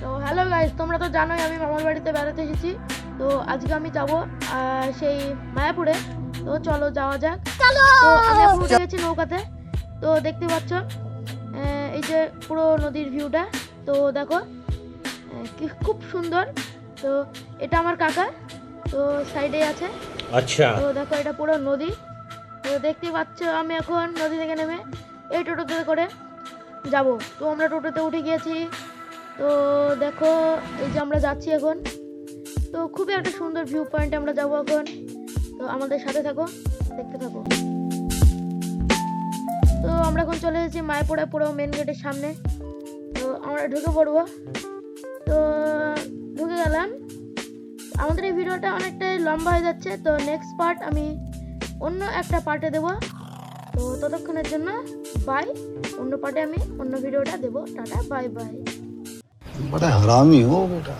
তো hello guys, তোমরা তো জানোই আমি মামার বাড়িতে বেড়াতে এসেছি। তো আজকে আমি যাব সেই মায়াপুরে। তো চলো যাওয়া যাক। তো আমি এখন উঠে গেছি নৌকাতে। তো দেখতে পাচ্ছ এই যে পুরো নদীর ভিউটা। তো দেখো কি খুব সুন্দর। তো এটা আমার কাকা, তো সাইডে আছে। আচ্ছা। তো দেখো এটা পুরো নদী। তো দেখতে পাচ্ছ আমি এখন নদী থেকে নেমে এই টোটোতে করে যাব। তো আমরা টোটোতে উঠে গিয়েছি। তো দেখো এই যে আমরা যাচ্ছি এখন। তো খুবই একটা সুন্দর ভিউ পয়েন্টে আমরা যাবো এখন। তো আমাদের সাথে থাকো, দেখতে থাকো। তো আমরা এখন চলে এসেছি মায়াপুরে পুরো মেন গেটের সামনে। তো আমরা ঢুকে পড়বো। তো ঢুকে গেলাম। আমাদের এই ভিডিওটা অনেকটাই লম্বা হয়ে যাচ্ছে। তো নেক্সট পার্ট আমি অন্য একটা পার্টে দেবো। তো ততক্ষণের জন্য বাই। অন্য পার্টে আমি অন্য ভিডিওটা দেবো। Tata, bye bye. बड़ा हरामी हो बेटा।